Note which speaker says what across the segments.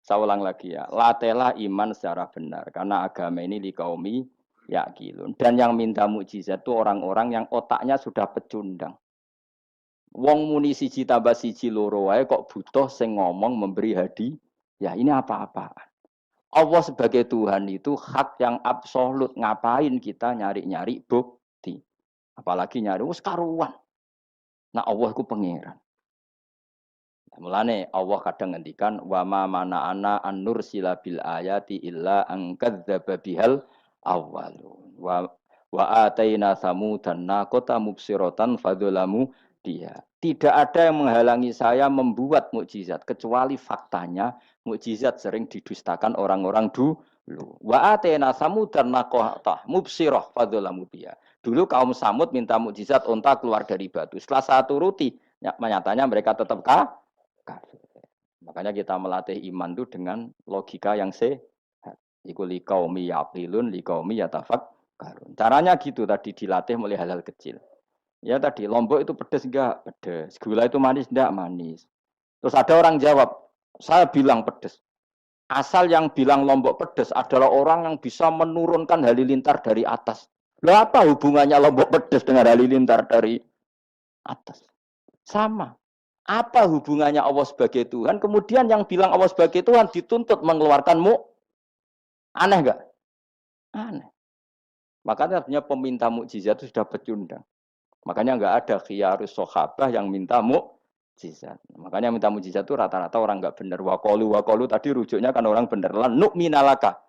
Speaker 1: Saya ulang lagi ya, latela iman secara benar karena agama ini liqaumi yaqilun. Dan yang minta mukjizat itu orang-orang yang otaknya sudah pecundang. Wong muni siji tambah siji loro wae kok butuh sing ngomong memberi hadiah. Ya ini apa-apaan. Allah sebagai Tuhan itu hak yang absolut. Ngapain kita nyari-nyari bukti? Apalagi nyari wis karuan. Nah Allah itu pangeran. Mulane Allah kadang ngendikan wa ma mana'ana an nursila bil ayati illa an kadzdzaba bihal awwalun wa ataina samudan naqata mubsiratan fadzalamu dia. Tidak ada yang menghalangi saya membuat mukjizat kecuali faktanya mukjizat sering didustakan orang-orang dulu. Wa ataina samudan naqata mubsirah fadzalamu dia. Dulu kaum Samud minta mukjizat unta keluar dari batu. Setelah satu ruti, nyatanya mereka tetap kafir. Makanya kita melatih iman itu dengan logika yang sehat. Iku liqaumi yaqilun liqaumi yatafakkarun. Caranya gitu tadi dilatih mulai hal-hal kecil. Ya tadi lombok itu pedes enggak? Pedes. Gula itu manis enggak? Manis. Terus ada orang jawab, saya bilang pedes. Asal yang bilang lombok pedes adalah orang yang bisa menurunkan halilintar dari atas. Loh apa hubungannya lombok pedes dengan halilintar dari atas? Sama. Apa hubungannya Allah sebagai Tuhan? Kemudian yang bilang Allah sebagai Tuhan dituntut mengeluarkanmu. Aneh enggak? Aneh. Makanya artinya peminta mukjizat itu sudah pecundang. Makanya enggak ada khiyarus sahabah yang minta mukjizat. Makanya minta mukjizat itu rata-rata orang enggak benar. Waqalu tadi rujuknya kan orang benar. Lan nu'minalaka.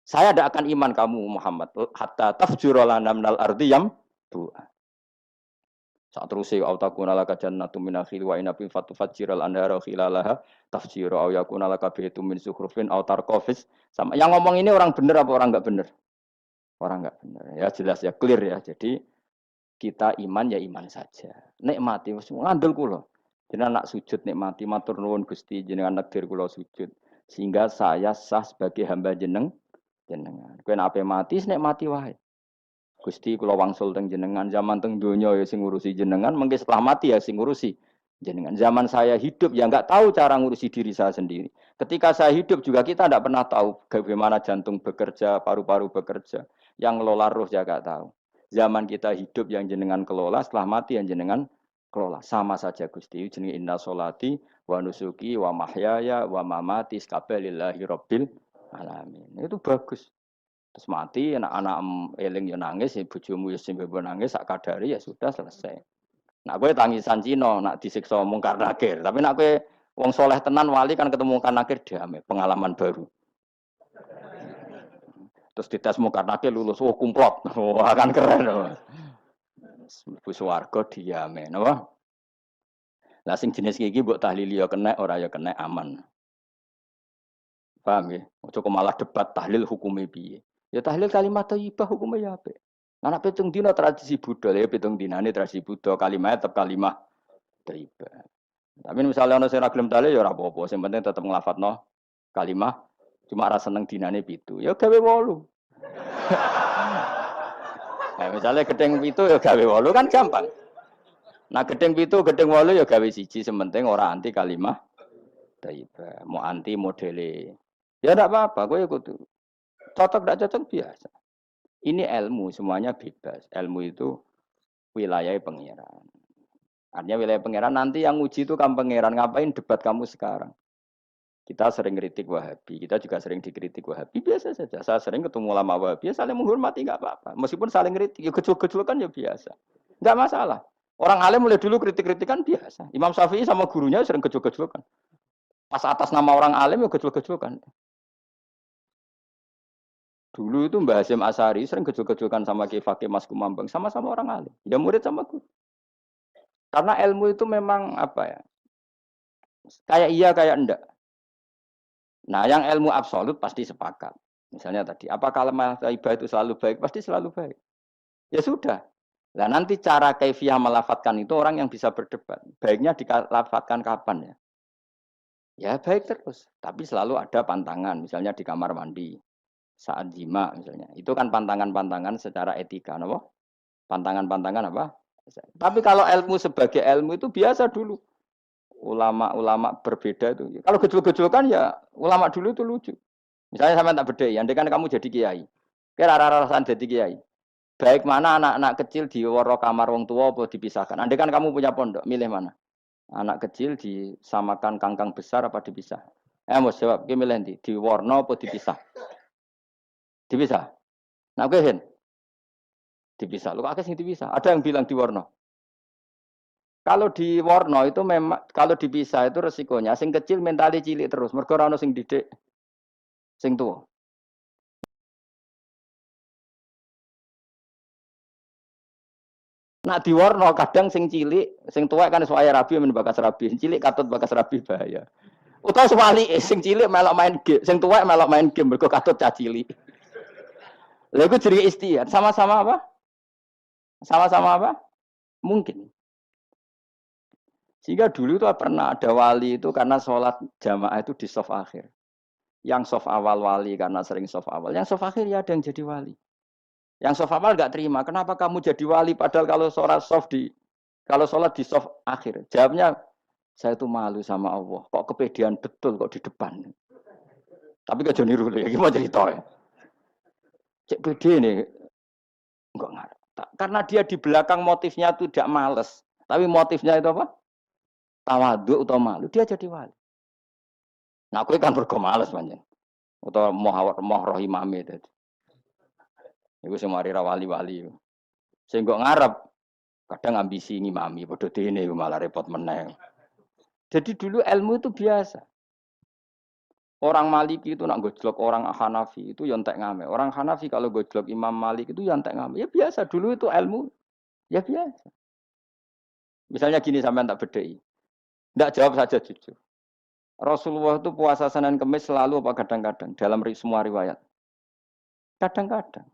Speaker 1: Saya tidak akan iman kamu Muhammad hatta tafjura lana minal ardi yam bu'a. Saat terus autakuna laka jannatu min akhil wa inabin fatufajjiral anhara khilalaha tafjira au yakuna laka baitum min sukhrufin aw tarqafis. Sama yang ngomong ini orang benar apa orang enggak benar? Orang enggak benar. Ya jelas ya clear ya. Jadi kita iman ya iman saja. Nikmati wis ngandel kula. Jenengan nak sujud nikmati matur nuwun Gusti jenengan nakdir kula sujud sehingga saya sah sebagai hamba jenengan. Kowe nek ape mati nikmati wae. Gusti kula wangsul teng jenengan zaman teng donya ya sing ngurusi jenengan, mengke setelah mati ya sing ngurusi jenengan. Zaman saya hidup ya enggak tahu cara ngurusi diri saya sendiri. Ketika saya hidup juga kita tidak pernah tahu bagaimana jantung bekerja, paru-paru bekerja. Yang ngelola roh ya enggak tahu. Zaman kita hidup yang jenengan kelola, setelah mati yang jenengan kelola. Sama saja Gusti, jenenge inna sholati wa nusuki wa mahyaya wa mamati lillahi rabbil alamin. Itu bagus. Terus mati, anak-anak eling ya nangis, bojomu ya sing nangis, sak kadari ya sudah selesai. Nak kowe tangisan Cina, nak disiksa mungkar nakir. Tapi nak kowe wong soleh tenan wali kan ketemu mungkar nakir damai, pengalaman baru. Terus dites mungkar nakir lulus, oh kumplot, wah kan keren. Bu swarga diame, napa? Lah sing jenis iki mbok tahlili ya kena, ora ya kena aman. Paham ya? Ojo malah debat tahlil hukume piye. Ya tahlil kalimat thayyibah hukumnya ya apik. Anak pitung dina tradisi Buddha ya pitung dinane tradisi Buddha kalimat tetap kalimat thayyibah. Tapi misalnya ana sing ora gelem tahlil ya ora apa-apa, sing penting tetep nglafadzno kalimat cuma ora seneng dinane pitu. Ya gawe 8. Nah, misalnya gedeng pitu ya gawe 8 kan gampang. Nah gedeng pitu, gedeng 8 ya gawe siji, sementing ora anti kalimat thayyibah, mau anti modele. Ya enggak apa-apa, kowe ya kudu cocok tidak cocok biasa. Ini ilmu, semuanya bebas. Ilmu itu wilayah pangeran. Artinya wilayah pangeran nanti yang uji itu kamu pangeran. Ngapain debat kamu sekarang? Kita sering kritik Wahabi, kita juga sering dikritik Wahabi. Biasa saja. Saya sering ketemu ulama Wahabi, saling menghormati nggak apa-apa. Meskipun saling kritik, ya gejol-gejolkan ya biasa. Nggak masalah. Orang alim mulai dulu kritik-kritikan biasa. Imam Syafi'i sama gurunya sering gejol-gejolkan. Pas atas nama orang alim ya gejol-gejolkan. Dulu itu Mbah Hasyim Asy'ari sering gejol-gejolkan sama Ki Fakih Mas Kumambang, sama-sama orang alim. Ya murid sama guru. Karena ilmu itu memang apa ya? Kayak iya kayak enggak. Nah, yang ilmu absolut pasti sepakat. Misalnya tadi, apa kalimat thayyibah itu selalu baik? Pasti selalu baik. Ya sudah. Nah, nanti cara kaifiyah melafatkan itu orang yang bisa berdebat. Baiknya dilafatkan kapan ya? Ya baik terus, tapi selalu ada pantangan, misalnya di kamar mandi. Saat jima misalnya. Itu kan pantangan-pantangan secara etika, apa? Pantangan-pantangan apa? Tapi kalau ilmu sebagai ilmu itu biasa dulu. ulama-ulama berbeda itu. Kalau gejol-gejolkan ya ulama dulu itu lucu. Misalnya sama tak beda ya, andai kan kamu jadi kiai. Kira rara-rasan jadi kiai. Baik mana anak-anak kecil di woro kamar wong tua apa dipisahkan. Andai kan kamu punya pondok, milih mana? Anak kecil disamakan kangkang besar apa dipisah? Mau jawab, milih nanti di warna apa dipisah? Dipisah. Nah, oke, Hen. Dipisah. Lu kakek sing dipisah. Ada yang bilang di warna. Kalau di warna itu memang kalau dipisah itu resikonya sing kecil mentali cilik terus. Mergo ora ono sing didik sing tua. Nah di warna kadang sing cilik, sing tua kan suaya rabi men bakas rabi. Cilik katut bakas rabi bahaya. Utawa sebalike sing cilik melok main game, sing tua melok main game mergo katut cah cilik. Lha iku jenenge istihad. Sama-sama apa? Sama-sama apa? Mungkin. Sehingga dulu itu pernah ada wali itu karena sholat jamaah itu di soft akhir. Yang soft awal wali karena sering soft awal. Yang soft akhir ya ada yang jadi wali. Yang soft awal nggak terima. Kenapa kamu jadi wali padahal kalau sholat di soft akhir. Jawabnya saya itu malu sama Allah. Kok kepedean betul kok di depan. Tapi gak jadi niru ya. Gimana cerita ya? Cek pede nih. Enggak ngarep. Karena dia di belakang motifnya itu tidak males. Tapi motifnya itu apa? Tawaduk atau malu. Dia jadi wali. Nah, aku kan bergo males banyak. Atau moh roh imame tadi. Iku semari wali-wali. Sehingga ngarep kadang ambisi ngimami padha dene malah repot meneh. Jadi dulu ilmu itu biasa. Orang Maliki itu nak gojlok orang Hanafi itu yang entek ngame. Orang Hanafi kalau gojlok Imam Malik itu yang entek ngame. Ya biasa dulu itu ilmu ya biasa. Misalnya gini sampean tak bedhei. Ndak jawab saja jujur. Rasulullah itu puasa Senin Kamis selalu apa kadang-kadang dalam semua riwayat. Kadang-kadang.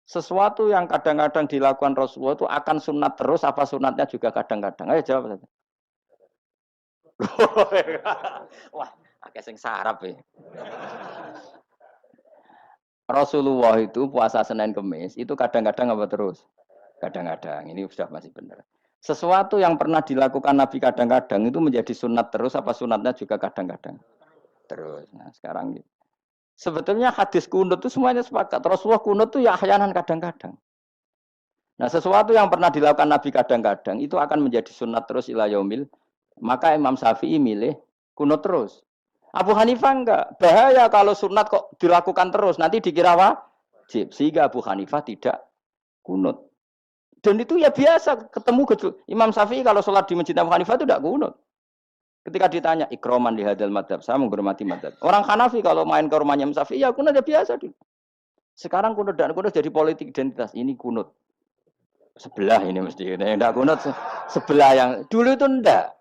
Speaker 1: Sesuatu yang kadang-kadang dilakukan Rasulullah itu akan sunat terus apa sunatnya juga kadang-kadang. Ayo jawab saja. Wah, akeh sing sarap ya. Rasulullah itu puasa Senin Kamis itu kadang-kadang apa terus? Kadang-kadang. Ini sudah masih benar. Sesuatu yang pernah dilakukan Nabi kadang-kadang itu menjadi sunat terus apa sunatnya juga kadang-kadang? Terus. Nah, sekarang gitu. Sebetulnya hadis kunut itu semuanya sepakat. Rasulullah kunut itu ya ahyanan kadang-kadang. Nah, sesuatu yang pernah dilakukan Nabi kadang-kadang itu akan menjadi sunat terus ila yaumil. Maka Imam Syafi'i milih kunut terus. Abu Hanifah enggak. Bahaya kalau sunat kok dilakukan terus. Nanti dikira wajib. Sehingga Abu Hanifah tidak kunut. Dan itu ya biasa ketemu gejol. Imam Syafi'i kalau sholat di masjid Abu Hanifah itu tidak kunut. Ketika ditanya ikroman di hadal madhab, saya menghormati madhab. Orang Hanafi kalau main ke rumahnya Imam Syafi'i ya kunut ya biasa dulu. Sekarang kunut dan kunut jadi politik identitas. Ini kunut. Sebelah ini mesti. Enggak kunut sebelah yang dulu itu enggak.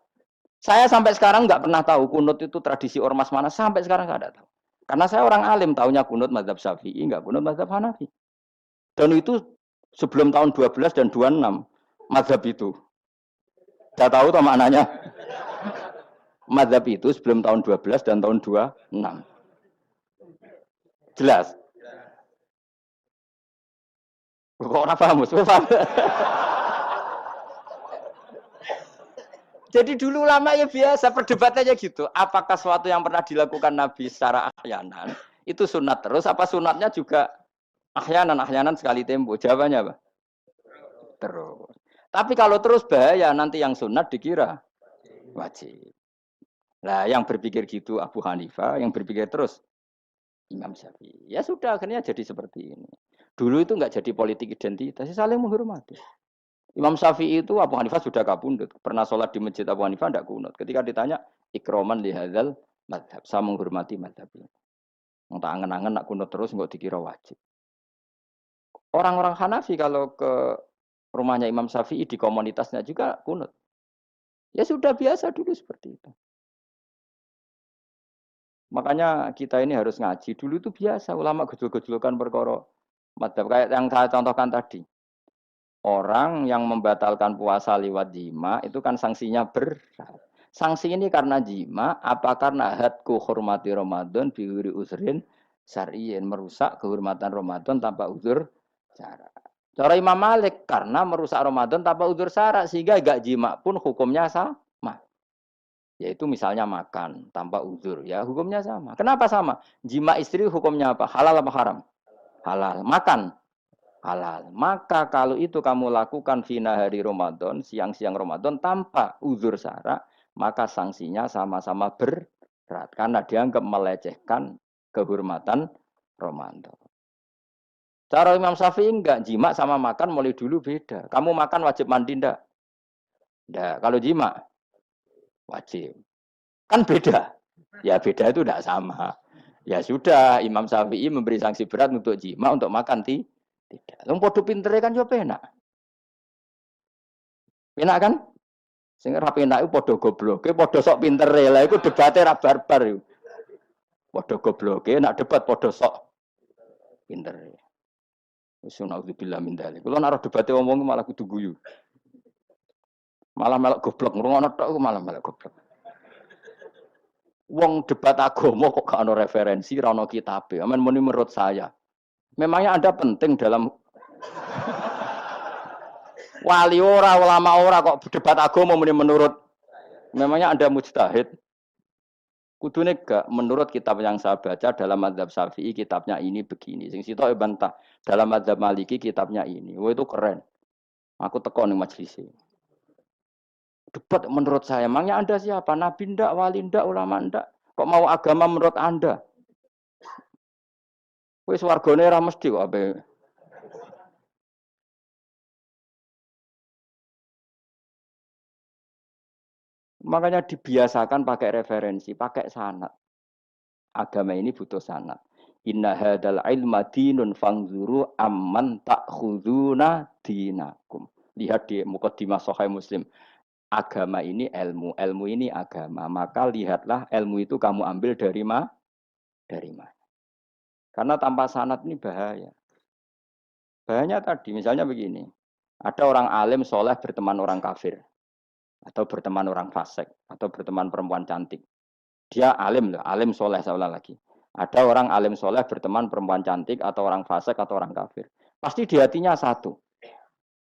Speaker 1: Saya sampai sekarang nggak pernah tahu kunut itu tradisi ormas mana. Sampai sekarang nggak ada tahu. Karena saya orang alim, tahunya kunut mazhab Syafi'i, nggak kunut mazhab Hanafi. Dan itu sebelum tahun 12 dan 26 mazhab itu. Tidak tahu tuh maknanya. Mazhab itu sebelum tahun 12 dan tahun 26. Jelas? Kok orang paham? Paham? Jadi dulu lama ya biasa perdebatannya gitu. Apakah sesuatu yang pernah dilakukan Nabi secara ahyanan itu sunat terus? Apa sunatnya juga ahyanan sekali tempo? Jawabannya apa? Terus. Tapi kalau terus bahaya nanti yang sunat dikira wajib. Nah yang berpikir gitu Abu Hanifah, yang berpikir terus Imam Syafi'i. Ya sudah akhirnya jadi seperti ini. Dulu itu nggak jadi politik identitas, saling menghormati. Imam Syafi'i itu Abu Hanifah sudah kabundut. Pernah sholat di masjid Abu Hanifah tidak kunut. Ketika ditanya, ikroman lihadzal madhab. Saya menghormati madhab ini. Nggak angen-angen nak kunut terus nggak dikira wajib. Orang-orang Hanafi kalau ke rumahnya Imam Syafi'i di komunitasnya juga kunut. Ya sudah biasa dulu seperti itu. Makanya kita ini harus ngaji. Dulu itu biasa ulama gejol-gejolkan perkara madhab. Kayak yang saya contohkan tadi. Orang yang membatalkan puasa lewat jima itu kan sanksinya berat. Sanksi ini karena jima, apa karena hadku hormati Ramadan biwiri usrin syar'iyin, merusak kehormatan Ramadan tanpa uzur syara. Cara Imam Malik karena merusak Ramadan tanpa uzur syara sehingga gak jima pun hukumnya sama. Yaitu misalnya makan tanpa uzur, ya hukumnya sama. Kenapa sama? Jima istri hukumnya apa? Halal apa haram? Halal. Makan halal. Maka kalau itu kamu lakukan fina hari Ramadan, siang-siang Ramadan tanpa uzur syara, maka sanksinya sama-sama berat karena dianggap melecehkan kehormatan Ramadan. Cara Imam Syafi'i enggak, jima sama makan mulai dulu beda. Kamu makan wajib mandi enggak? Enggak. Kalau jima wajib. Kan beda. Ya beda itu enggak sama. Ya sudah, Imam Syafi'i memberi sanksi berat untuk jima, untuk makan tidak. Wong padha pintere kan yo penak. Penak kan? Sing ora penak iku padha gobloke, padha sok pintere. Lah iku debate ra barbar iku. Padha gobloke, nak debat padha sok pintere. Wis naudzubillah min dzalik. Kulo nek debate wong malah kudu guyu. Malah melok goblok, ngrungokno tok malah melok goblok. Wong debat agama kok gak ono referensi, ra ono kitabe. Amen muni menurut saya. Memangnya Anda penting dalam wali ora, ulama ora kok debat agama muni menurut. Memangnya Anda mujtahid? Kudune gak menurut kitab yang saya baca dalam mazhab Syafi'i kitabnya ini begini. Sing sitok bantah dalam mazhab Maliki kitabnya ini. Wah itu keren. Aku teko ning majelis. Debat menurut saya, emangnya Anda siapa? Nabi ndak, wali ndak, ulama ndak? Kok mau agama menurut Anda? Wis wargane ora mesti kok ape. Makanya dibiasakan pakai referensi, pakai sanad. Agama ini butuh sanad. Inna hadzal ilma dinun fangzuru amman ta'khuduna dinakum. Lihat di Muqaddimah Sahih Muslim. Agama ini ilmu, ilmu ini agama. Maka lihatlah ilmu itu kamu ambil dari Dari mana? Karena tanpa sanad ini bahaya. Bahayanya tadi, misalnya begini. Ada orang alim soleh berteman orang kafir. Atau berteman orang fasik. Atau berteman perempuan cantik. Dia alim loh, alim soleh saya ulang lagi. Ada orang alim soleh berteman perempuan cantik atau orang fasik atau orang kafir. Pasti di hatinya satu.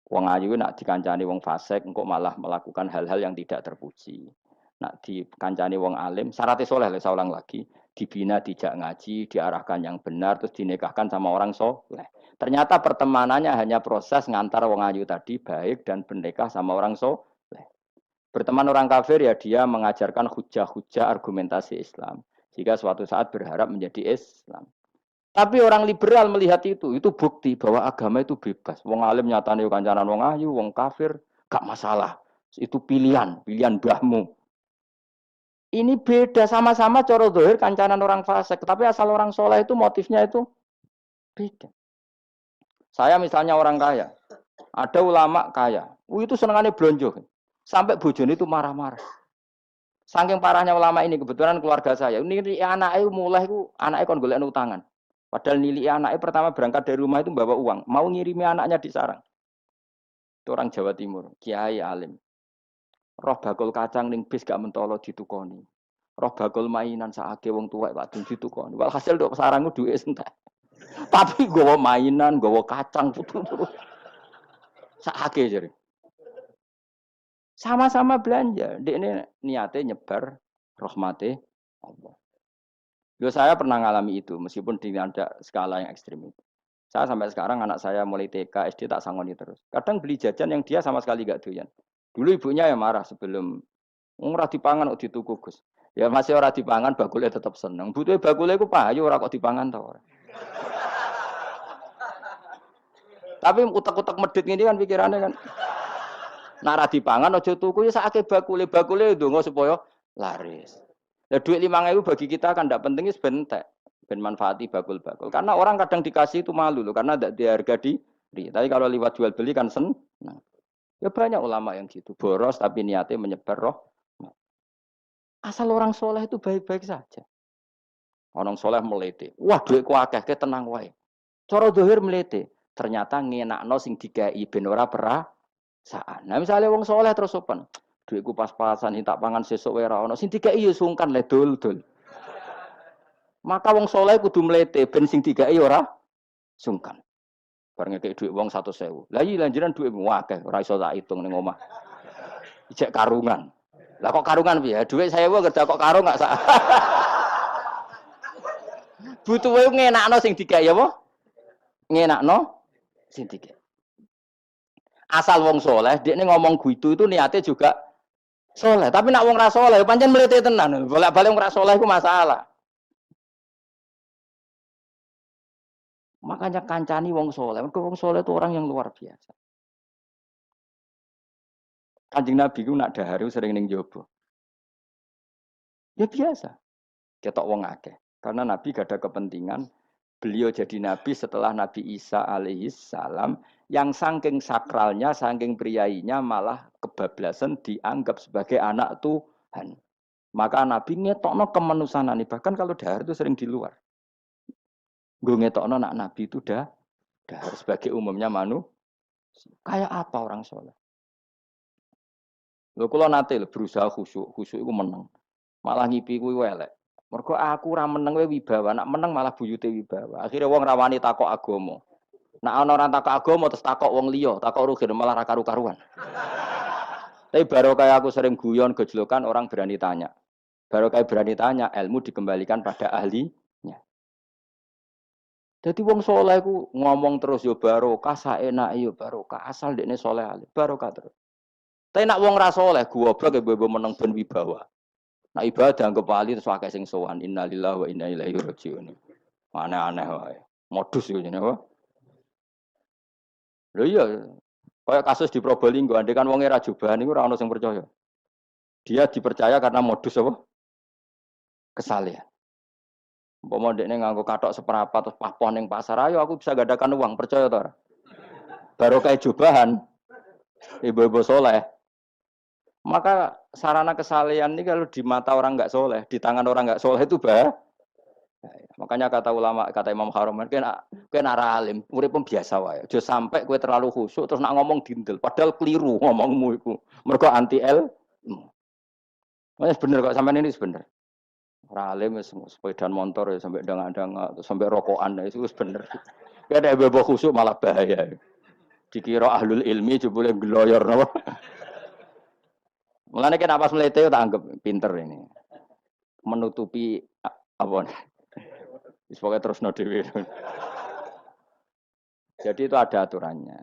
Speaker 1: Wong ayu nak dikancani wong fasik, engkau malah melakukan hal-hal yang tidak terpuji. Nak dikancani wong alim, syaratnya soleh, saya ulang lagi. Dibina, dijak ngaji, diarahkan yang benar, terus dinikahkan sama orang soleh. Ternyata pertemanannya hanya proses ngantar wong ayu tadi baik dan bernikah sama orang soleh. Berteman orang kafir ya dia mengajarkan hujah-hujah argumentasi Islam. Jika suatu saat berharap menjadi Islam. Tapi orang liberal melihat itu bukti bahwa agama itu bebas. Wong alim nyatane kancanan wong ayu, wong kafir, gak masalah. Itu pilihan, pilihan mbahmu. Ini beda sama-sama cara zahir kancanan orang fasik, tapi asal orang soleh itu motifnya itu beda. Saya misalnya orang kaya, ada ulama kaya, itu senengannya blonjo. Sampai bojone itu marah-marah. Saking parahnya ulama ini, kebetulan keluarga saya, ini anaknya mulai anaknya kon golek utangan. Padahal nilai anaknya pertama berangkat dari rumah itu bawa uang, mau ngirimi anaknya di sarang. Itu orang Jawa Timur, kiai alim. Roh bakul kacang ning bis gak mentolo ditukoni. Roh bakul mainan saake wong tuwek Pak ditukoni. Walhasil dok sarang duwe entek. Tapi gowo mainan, gowo kacang putu-putu. Saake jare. Sama-sama belanja. Dek ini niatnya nyebar rahmati Allah. Yo saya pernah ngalami itu, meskipun tidak ada skala yang ekstrim itu. Saya sampai sekarang anak saya mulai TK, SD tak sangoni terus. Kadang beli jajan yang dia sama sekali gak doyan. Dulu ibunya yang marah sebelum ora dipangan kok dituku Gus. Ya masih ora dipangan bakule tetap seneng. Butuhe bakule ku payu ora kok dipangan ta ora. Tapi utek-utek medhit ini kan pikirannya kan. Nara dipangan aja tuku ya sakake bakule ndonga supaya laris. Lah duit 5.000 bagi kita kan ndak penting wis bentek. Ben manfaati bakul-bakul. Karena orang kadang dikasih itu malu loh karena ndak diharga diri. Tapi kalau lewat jual beli kan senang. Ya banyak ulama yang gitu, boros tapi niatnya menyebar roh. Asal orang soleh itu baik-baik saja. Orang soleh melete. Wah duitku akeh, tenang wae. Cara dohir melete. Ternyata ngenakno sing dikai ben ora perasaan. Nah misalnya wong soleh terus sopan. Duitku pas-pasan tak pangan sesuk wae ora ono. Sing dikai ya sungkan le dul-dul. Maka wong soleh kudu melete ben sing dikai ora sungkan. Bar ngekek duit wong 100.000. Lah iya lanjuran duitmu akeh ora iso tak hitung ning omah. Ijek karungan. Lah kok karungan piye? Dhuwit saya kerja kok karung gak sak. Butuh wae ngenakno sing digawe apa? Ngenakno sing digawe. Asal wong soleh, dia ini ngomong gitu itu niatnya juga soleh. Tapi nak wong ra soleh, pancen mlete tenan. Bolak-balik wong ra soleh itu masalah. Makanya kancani wong soleh. Mergo wong soleh itu orang yang luar biasa. Kanjeng Nabi ku nak dahar sering ning jowo. Ya biasa. Ketok wong akeh. Karena Nabi gak ada kepentingan beliau jadi nabi setelah Nabi Isa alaihi salam yang saking sakralnya, saking priainya malah kebablasan dianggap sebagai anak Tuhan. Maka Nabi ngetokno kemanusiaan ini. Bahkan kalau dahar itu sering di luar. Gue ngetokno nak Nabi itu dahar sebagai umumnya kayak apa orang soleh. Lho kula nate berusaha khusyuk, khusyuk iku meneng. Malah ngipi kuwi elek. Mergo aku ora meneng wae wibawa, nak meneng malah buyute wibawa. Akhire wong rawani takok agama. Nak ana ora takok agama terus takok wong liya, takok rugi malah ra karu-karuan. Tapi baru kayak aku sering guyon gejlokan orang berani tanya. Baru kayak berani tanya, ilmu dikembalikan pada ahlinya. Jadi wong soleh ku ngomong terus yo barokah, saenak yo barokah, asal dekne soleh alim, barokah terus. Tapi nak wong ra soleh, goblok mbok meneng ben wibawa. Nah ibadah anggap wali terus akeh sing sowan. Innalillahi wa inna ilaihi rajiun. Aneh-aneh wae. Modus iku jenenge apa? Lho iya, kaya kasus di Probolinggo, andai kan wong era jubahan iku ora ono sing percaya. Dia dipercaya karena modus apa? Kesalehan. Umpama ndekne nganggo kathok seprapat terus pahpoh ning pasar, ayo aku bisa gadakan uang, percaya to ora? Baru kayak jubahan, ibu-ibu soleh. Maka sarana kesalehan ini kalau di mata orang nggak soleh, di tangan orang nggak soleh itu makanya kata ulama, kata Imam Haromen, kena alim, urip biasa wae. Aja sampai kowe terlalu khusyuk terus nak ngomong dindel, padahal keliru ngomongmu iku. Mergo anti el. Wes bener kok sampean ini bener. Ora alim wis sepeda motor ya sampai dang-dang sampai rokokan itu wis bener. Kowe ada bebo khusyuk malah bahaya. Dikira ahlul ilmi jebule gloyor napa. Mulane kan apa mlete tak anggap pinter ini. Menutupi apa. Wis pokoke terusno dhewe. Jadi itu ada aturannya.